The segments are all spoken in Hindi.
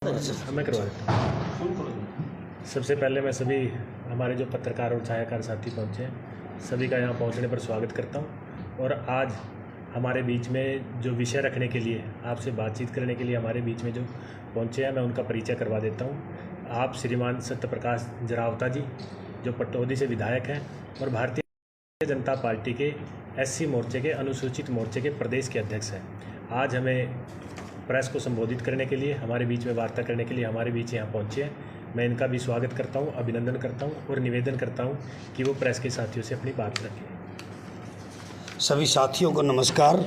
मैं करवा देता हूँ। सबसे पहले मैं सभी हमारे जो पत्रकार और छायाकार साथी पहुँचे हैं सभी का यहाँ पहुँचने पर स्वागत करता हूँ। और आज हमारे बीच में जो विषय रखने के लिए आपसे बातचीत करने के लिए हमारे बीच में जो पहुँचे हैं मैं उनका परिचय करवा देता हूँ। आप श्रीमान सत्यप्रकाश जरावता जी जो पटौदी से विधायक हैं और भारतीय जनता पार्टी के SC मोर्चे के अनुसूचित मोर्चे के प्रदेश के अध्यक्ष हैं। आज हमें प्रेस को संबोधित करने के लिए हमारे बीच में वार्ता करने के लिए हमारे बीच यहाँ पहुँचे हैं। मैं इनका भी स्वागत करता हूँ, अभिनंदन करता हूँ और निवेदन करता हूँ कि वो प्रेस के साथियों से अपनी बात रखें। सभी साथियों को नमस्कार।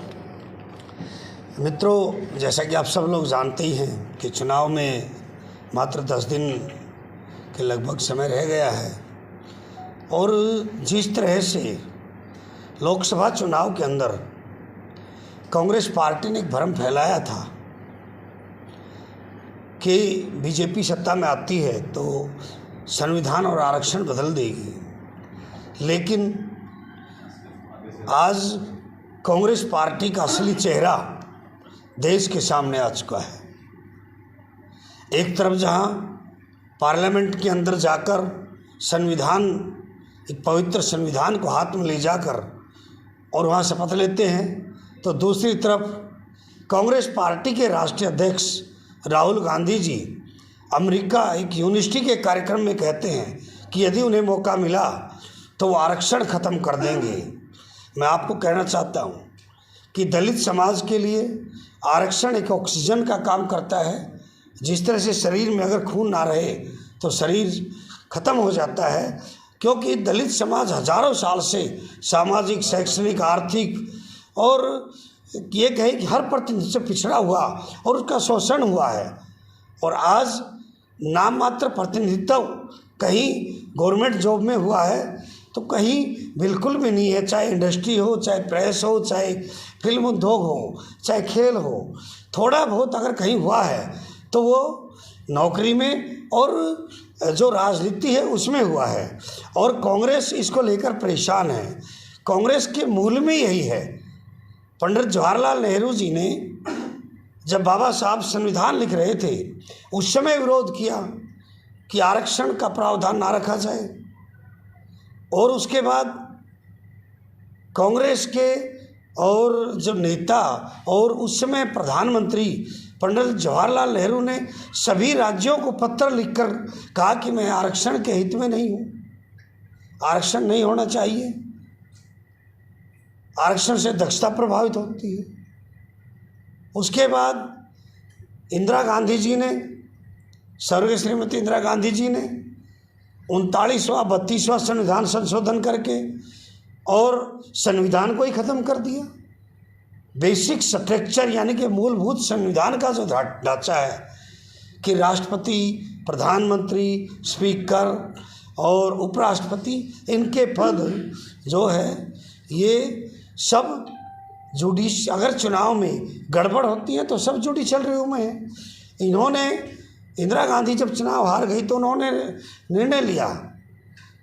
मित्रों, जैसा कि आप सब लोग जानते ही हैं कि चुनाव में मात्र 10 दिन के लगभग समय रह गया है और जिस तरह से लोकसभा चुनाव के अंदर कांग्रेस पार्टी ने एक भ्रम फैलाया था कि बीजेपी सत्ता में आती है तो संविधान और आरक्षण बदल देगी, लेकिन आज कांग्रेस पार्टी का असली चेहरा देश के सामने आ चुका है। एक तरफ जहां पार्लियामेंट के अंदर जाकर संविधान, एक पवित्र संविधान को हाथ में ले जाकर और वहां शपथ लेते हैं, तो दूसरी तरफ कांग्रेस पार्टी के राष्ट्रीय अध्यक्ष राहुल गांधी जी अमेरिका एक यूनिवर्सिटी के कार्यक्रम में कहते हैं कि यदि उन्हें मौका मिला तो वो आरक्षण ख़त्म कर देंगे। मैं आपको कहना चाहता हूँ कि दलित समाज के लिए आरक्षण एक ऑक्सीजन का काम करता है। जिस तरह से शरीर में अगर खून ना रहे तो शरीर ख़त्म हो जाता है, क्योंकि दलित समाज हजारों साल से सामाजिक, शैक्षणिक, आर्थिक और ये कहे कि हर प्रतिनिधि से पिछड़ा हुआ और उसका शोषण हुआ है। और आज नाम मात्र प्रतिनिधित्व कहीं गवर्नमेंट जॉब में हुआ है तो कहीं बिल्कुल भी नहीं है। चाहे इंडस्ट्री हो, चाहे प्रेस हो, चाहे फिल्म उद्योग हो, चाहे खेल हो, थोड़ा बहुत अगर कहीं हुआ है तो वो नौकरी में और जो राजनीति है उसमें हुआ है। और कांग्रेस इसको लेकर परेशान है। कांग्रेस के मूल में यही है। पंडित जवाहरलाल नेहरू जी ने जब बाबा साहब संविधान लिख रहे थे उस समय विरोध किया कि आरक्षण का प्रावधान ना रखा जाए, और उसके बाद कांग्रेस के और जब नेता और उस समय प्रधानमंत्री पंडित जवाहरलाल नेहरू ने सभी राज्यों को पत्र लिखकर कहा कि मैं आरक्षण के हित में नहीं हूँ, आरक्षण नहीं होना चाहिए, आरक्षण से दक्षता प्रभावित होती है। उसके बाद इंदिरा गांधी जी ने, स्वर्गीय श्रीमती इंदिरा गांधी जी ने 39वां 32वां संविधान संशोधन करके और संविधान को ही ख़त्म कर दिया। बेसिक स्ट्रक्चर यानी कि मूलभूत संविधान का जो ढांचा है कि राष्ट्रपति, प्रधानमंत्री, स्पीकर और उपराष्ट्रपति, इनके पद जो है ये सब अगर चुनाव में गड़बड़ होती है तो सब जुडिशल रिव्यू में है। इन्होंने, इंदिरा गांधी जब चुनाव हार गई तो उन्होंने निर्णय लिया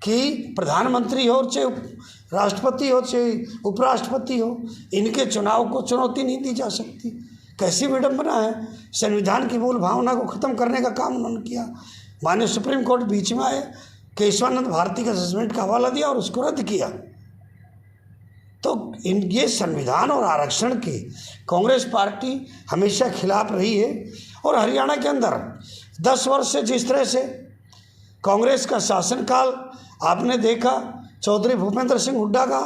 कि प्रधानमंत्री हो, चाहे राष्ट्रपति हो, चाहे उपराष्ट्रपति हो, इनके चुनाव को चुनौती नहीं दी जा सकती। कैसी विडंबना है। संविधान की मूल भावना को ख़त्म करने का काम उन्होंने किया। माननीय सुप्रीम कोर्ट बीच में आए, केशवानंद भारती का जजमेंट का हवाला दिया और उसको रद्द किया। तो ये संविधान और आरक्षण की कांग्रेस पार्टी हमेशा खिलाफ रही है। और हरियाणा के अंदर 10 वर्ष से जिस तरह से कांग्रेस का शासनकाल आपने देखा, चौधरी भूपेंद्र सिंह हुड्डा का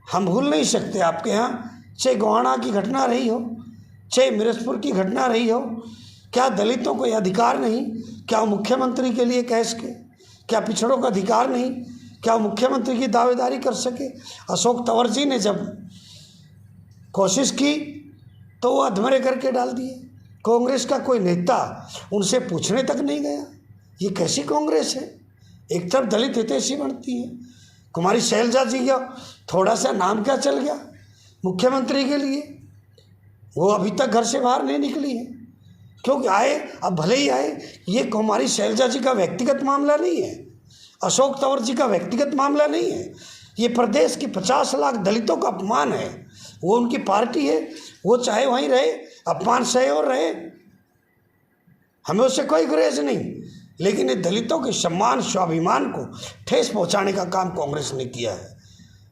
हम भूल नहीं सकते। आपके यहाँ चाहे गोहाना की घटना रही हो, चाहे मिर्जपुर की घटना रही हो, क्या दलितों को यह अधिकार नहीं? क्या मुख्यमंत्री के लिए कह सके? क्या पिछड़ों का अधिकार नहीं? क्या मुख्यमंत्री की दावेदारी कर सके? अशोक तंवर जी ने जब कोशिश की तो वो अधमरे करके डाल दिए। कांग्रेस का कोई नेता उनसे पूछने तक नहीं गया। ये कैसी कांग्रेस है? एक तरफ दलित हितैषी बनती है। कुमारी शैलजा जी का थोड़ा सा नाम क्या चल गया मुख्यमंत्री के लिए, वो अभी तक घर से बाहर नहीं निकली है। क्योंकि आए, अब भले ही आए, ये कुमारी शैलजा जी का व्यक्तिगत मामला नहीं है, अशोक तंवर जी का व्यक्तिगत मामला नहीं है। ये प्रदेश की 50 लाख दलितों का अपमान है। वो उनकी पार्टी है, वो चाहे वहीं रहे, अपमान सहे और रहे। हमें उससे कोई गुरेज नहीं, लेकिन ये दलितों के सम्मान स्वाभिमान को ठेस पहुंचाने का काम कांग्रेस ने किया है।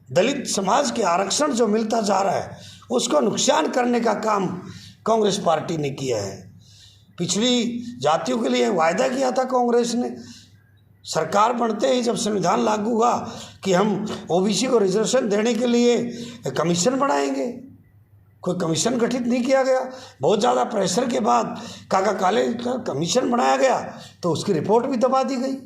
दलित समाज के आरक्षण जो मिलता जा रहा है उसको नुकसान करने का काम कांग्रेस पार्टी ने किया है। पिछड़ी जातियों के लिए वायदा किया था कांग्रेस ने, सरकार बनते ही जब संविधान लागू हुआ कि हम ओबीसी को रिजर्वेशन देने के लिए कमीशन बनाएंगे, कोई कमीशन गठित नहीं किया गया। बहुत ज़्यादा प्रेशर के बाद काका काले का कमीशन बनाया गया तो उसकी रिपोर्ट भी दबा दी गई,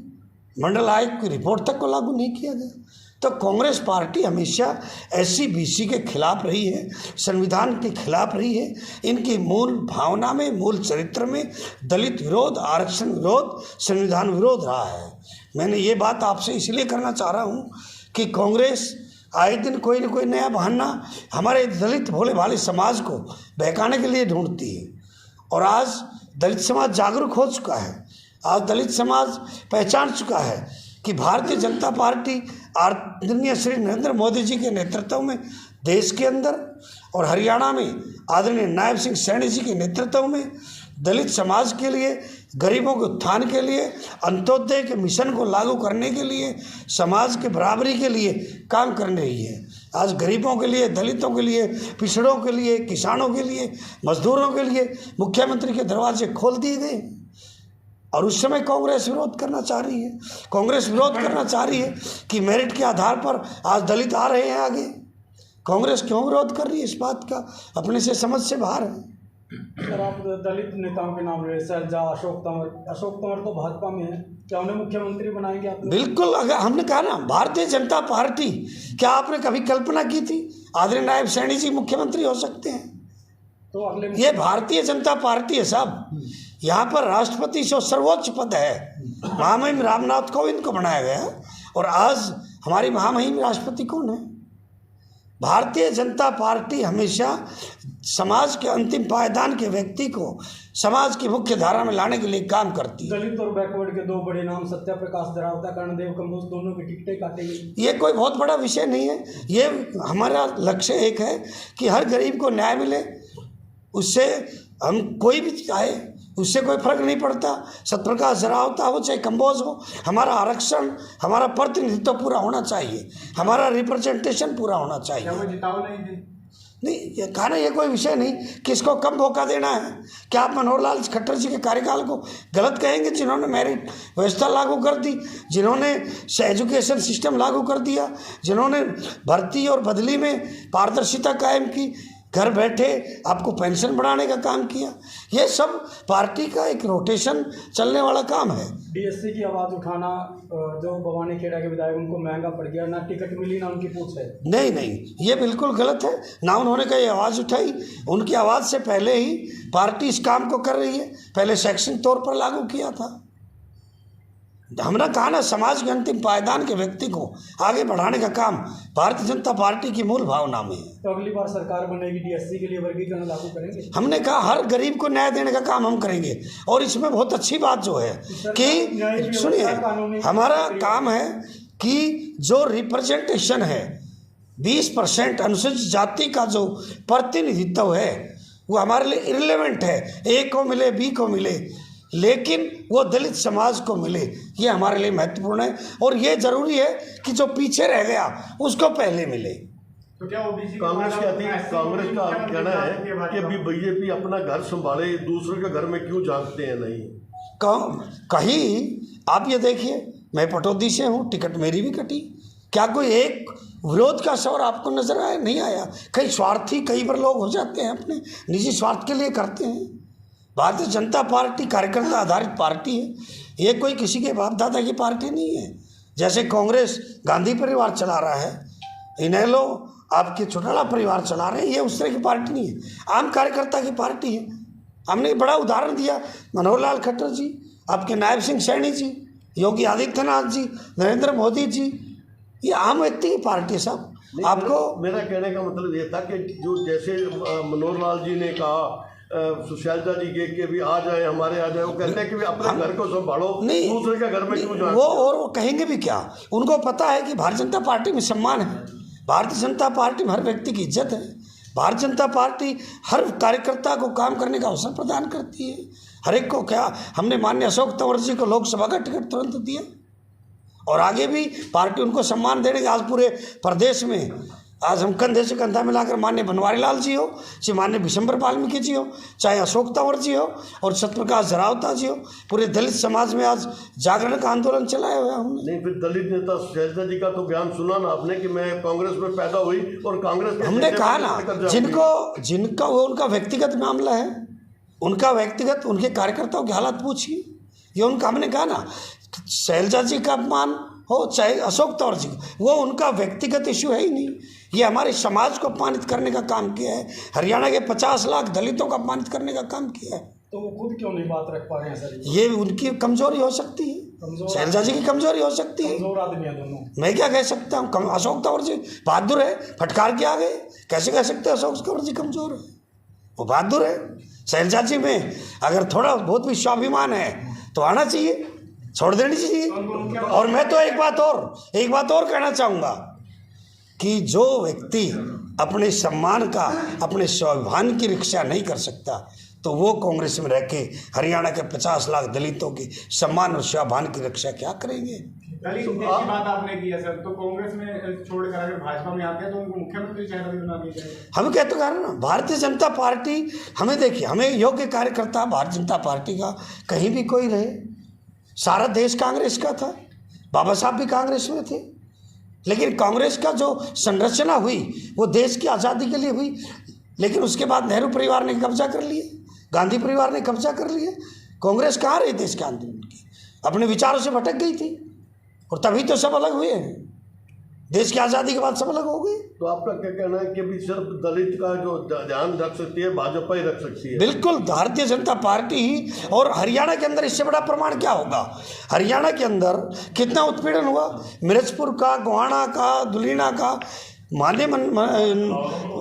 मंडल आयोग की रिपोर्ट तक को लागू नहीं किया गया। तो कांग्रेस पार्टी हमेशा एससी बीसी के खिलाफ रही है, संविधान के खिलाफ रही है। इनकी मूल भावना में, मूल चरित्र में दलित विरोध, आरक्षण विरोध, संविधान विरोध रहा है। मैंने ये बात आपसे इसलिए करना चाह रहा हूँ कि कांग्रेस आए दिन कोई न कोई नया बहाना हमारे दलित भोले भाले समाज को बहकाने के लिए ढूंढती है। और आज दलित समाज जागरूक हो चुका है, आज दलित समाज पहचान चुका है कि भारतीय जनता पार्टी आदरणीय श्री नरेंद्र मोदी जी के नेतृत्व में देश के अंदर और हरियाणा में आदरणीय नायब सिंह सैनी जी के नेतृत्व में दलित समाज के लिए, गरीबों के उत्थान के लिए, अंत्योदय के मिशन को लागू करने के लिए, समाज के बराबरी के लिए काम कर रही है। आज गरीबों के लिए, दलितों के लिए, पिछड़ों के लिए, किसानों के लिए, मजदूरों के लिए मुख्यमंत्री के दरवाजे खोल दिए गए और उस समय कांग्रेस विरोध करना चाह रही है। कांग्रेस विरोध करना चाह रही है कि मेरिट के आधार पर आज दलित आ रहे हैं आगे। कांग्रेस क्यों विरोध कर रही है इस बात का अपने से समझ से बाहर है। सर, आप दलित नेताओं के नाम ले, सैलजा, अशोक तंवर तो भाजपा में है, क्या उन्हें मुख्यमंत्री बनाएंगे आप? बिल्कुल। अगर हमने कहा ना भारतीय जनता पार्टी, क्या आपने कभी कल्पना की थी आदरणीय नायब सैनी जी मुख्यमंत्री हो सकते हैं? तो अगले ये भारतीय जनता पार्टी है साहब। यहाँ पर राष्ट्रपति से सर्वोच्च पद है, महामहिम रामनाथ कोविंद को बनाया गया। और आज हमारी महामहिम राष्ट्रपति कौन है? भारतीय जनता पार्टी हमेशा समाज के अंतिम पायदान के व्यक्ति को समाज की मुख्य धारा में लाने के लिए काम करती है। दलित और बैकवर्ड के दो बड़े नाम सत्याप्रकाश दरावता, कर्णदेव कम्बोज, दोनों की टिकटें काटेंगे। ये कोई बहुत बड़ा विषय नहीं है। ये हमारा लक्ष्य एक है कि हर गरीब को न्याय मिले, उससे हम कोई भी चाहे उससे कोई फर्क नहीं पड़ता, सत्यप्रकाश दरावता हो चाहे कंबोज हो। हमारा आरक्षण, हमारा प्रतिनिधित्व पूरा होना चाहिए, हमारा रिप्रेजेंटेशन पूरा होना चाहिए। नहीं, ये कहना ये कोई विषय नहीं किसको कम मौका देना है। क्या आप मनोहर लाल खट्टर जी के कार्यकाल को गलत कहेंगे, जिन्होंने मेरिट व्यवस्था लागू कर दी, जिन्होंने एजुकेशन सिस्टम लागू कर दिया, जिन्होंने भर्ती और बदली में पारदर्शिता कायम की, घर बैठे आपको पेंशन बढ़ाने का काम किया। ये सब पार्टी का एक रोटेशन चलने वाला काम है। डीएससी की आवाज़ उठाना, जो भवानी खेड़ा के विधायक, उनको महंगा पड़ गया, ना टिकट मिली ना उनकी पूछ है। नहीं, ये बिल्कुल गलत है। ना उन्होंने कहीं आवाज़ उठाई, उनकी आवाज़ से पहले ही पार्टी इस काम को कर रही है। पहले शैक्षणिक तौर पर लागू किया था। हमने कहा ना, समाज के अंतिम पायदान के व्यक्ति को आगे बढ़ाने का काम भारतीय जनता पार्टी की मूल भावना में है। तो अगली बार सरकार बनेगी, डीएससी के लिए वर्गीकरण लागू करेंगे? हमने कहा हर गरीब को न्याय देने का काम हम करेंगे। और इसमें बहुत अच्छी बात जो है कि सुनिए, हमारा काम है कि जो रिप्रेजेंटेशन है 20% अनुसूचित जाति का जो प्रतिनिधित्व है वो हमारे लिए इररिलेवेंट है। ए को मिले, बी को मिले, लेकिन वो दलित समाज को मिले, ये हमारे लिए महत्वपूर्ण है। और ये जरूरी है कि जो पीछे रह गया उसको पहले मिले। तो क्या ओबीसी कांग्रेस का कहना है कि अभी बीजेपी अपना घर संभाले, दूसरे के घर में क्यों झांकते हैं? नहीं कहीं आप ये देखिए, मैं पटौदी से हूँ, टिकट मेरी भी कटी। क्या कोई एक विरोध का स्वर आपको नजर आया? नहीं आया। कई स्वार्थी कई बार लोग हो जाते हैं, अपने निजी स्वार्थ के लिए करते हैं। भारतीय जनता पार्टी कार्यकर्ता आधारित पार्टी है, ये कोई किसी के बाप दादा की पार्टी नहीं है। जैसे कांग्रेस गांधी परिवार चला रहा है, इनेलो आपके चौटाला परिवार चला रहे हैं, ये उस तरह की पार्टी नहीं है, आम कार्यकर्ता की पार्टी है। हमने एक बड़ा उदाहरण दिया, मनोहर लाल खट्टर जी, आपके नायब सिंह सैनी जी, योगी आदित्यनाथ जी, नरेंद्र मोदी जी, ये आम व्यक्ति की पार्टी है साहब। आपको मेरा कहने का मतलब ये था कि जो जैसे मनोहर लाल जी ने कहा सुशैलता जी के भी आ जाए, हमारे आ जाए, वो कहते हैं कि भी अपने घर को संभालो, दूसरे के घर में क्यों जाए? वो कहेंगे भी क्या? उनको पता है कि भारतीय जनता पार्टी में सम्मान है, भारतीय जनता पार्टी में हर व्यक्ति की इज्जत है, भारतीय जनता पार्टी हर कार्यकर्ता को काम करने का अवसर प्रदान करती है, हर एक को क्या हमने माननीय अशोक तंवर जी को लोकसभा का टिकट तुरंत दिया और आगे भी पार्टी उनको सम्मान देने। आज पूरे प्रदेश में आज हम कंधे से कंधा मिलाकर माननीय बनवारी लाल जी हो, चाहे माननीय विशंबर वाल्मीकि जी हो, चाहे अशोक तंवर जी हो और सत्यप्रकाश जरावता जी हो, पूरे दलित समाज में आज जागरण का आंदोलन चलाया हुआ हमने। नहीं, फिर दलित नेता शैलजा जी का तो बयान सुना ना आपने कि मैं कांग्रेस में पैदा हुई और कांग्रेस, हमने कहा ना जिनका वो उनका व्यक्तिगत मामला है, उनका व्यक्तिगत उनके कार्यकर्ताओं के हालात पूछिए। ये उनका हमने कहा ना, शैलजा जी का अपमान हो चाहे अशोक तंवर जी, वो उनका व्यक्तिगत इशू है ही नहीं। ये हमारे समाज को अपमानित करने का काम किया है, हरियाणा के 50 लाख दलितों को अपमानित करने का काम किया है। तो वो खुद क्यों नहीं बात रख पा रहे हैं सर? ये उनकी कमजोरी हो सकती है, शैलजा जी की कमजोरी हो सकती है। कमजोर आदमी है दोनों। मैं क्या कह सकता हूँ? अशोक तंवर जी बहादुर है, फटकार के आ गए। कैसे कह सकते हैं अशोक तंवर जी कमजोर है? वो बहादुर है। शैलजा जी में अगर थोड़ा बहुत भी स्वाभिमान है तो आना चाहिए, छोड़ देनी चाहिए। और मैं तो एक बात और कहना चाहूँगा कि जो व्यक्ति अपने सम्मान का, अपने स्वाभिमान की रक्षा नहीं कर सकता तो वो कांग्रेस में रह के हरियाणा के 50 लाख दलितों की सम्मान और स्वाभिमान की रक्षा क्या करेंगे? दलित की बात आपने की है सर, तो कांग्रेस में छोड़कर अगर भाजपा में आते हैं तो उनको मुख्यमंत्री चेहरा भी बना दिया जाए। हम कहते हैं ना, भारतीय जनता पार्टी, हमें देखिए, हमें योग्य कार्यकर्ता भारतीय जनता पार्टी का कहीं भी कोई रहे, सारा देश कांग्रेस का था, बाबा साहब भी कांग्रेस में थे, लेकिन कांग्रेस का जो संरचना हुई वो देश की आज़ादी के लिए हुई। लेकिन उसके बाद नेहरू परिवार ने कब्जा कर लिया, गांधी परिवार ने कब्जा कर लिया। कांग्रेस कहाँ रही देश के आंदोलन की? अपने विचारों से भटक गई थी और तभी तो सब अलग हुए हैं। देश की आज़ादी के बाद सब अलग हो गए। तो आपका क्या कहना है कि भी सिर्फ दलित का जो ध्यान रख सकती है भाजपा ही रख सकती है? बिल्कुल, भारतीय जनता पार्टी ही। और हरियाणा के अंदर इससे बड़ा प्रमाण क्या होगा? हरियाणा के अंदर कितना उत्पीड़न हुआ, मिर्जपुर का, गोहाना का, दुलीना का। माननीय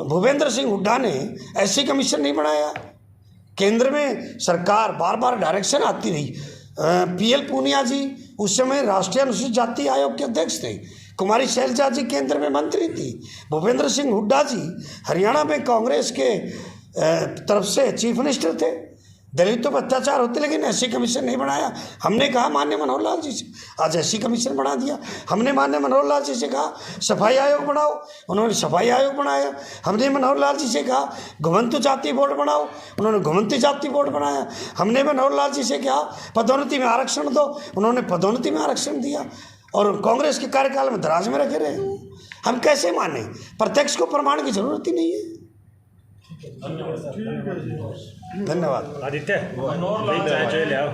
भूपेंद्र सिंह हुड्डा ने ऐसी कमीशन नहीं बनाया। केंद्र में सरकार बार बार डायरेक्शन आती रही। PL पूनिया जी उस समय राष्ट्रीय अनुसूचित जाति आयोग के अध्यक्ष थे, कुमारी शैलजा जी केंद्र में मंत्री थी, भूपेंद्र सिंह हुड्डा जी हरियाणा में कांग्रेस के तरफ से चीफ मिनिस्टर थे। दलितों पर अत्याचार होते लेकिन ऐसी कमीशन नहीं बनाया। हमने कहा माननीय मनोहर लाल जी से, आज ऐसी कमीशन बना दिया। हमने माननीय मनोहर लाल जी से कहा सफाई आयोग बनाओ, उन्होंने सफाई आयोग बनाया। हमने मनोहर लाल जी से कहा घुमंतु जाति बोर्ड बनाओ, उन्होंने घुमंतु जाति बोर्ड बनाया। हमने मनोहर लाल जी से कहा पदोन्नति में आरक्षण दो, उन्होंने पदोन्नति में आरक्षण दिया। और कांग्रेस के कार्यकाल में दराज में रखे रहे। हम कैसे माने? प्रत्यक्ष को प्रमाण की जरूरत ही नहीं है। धन्यवाद। आदित्य ले आओ।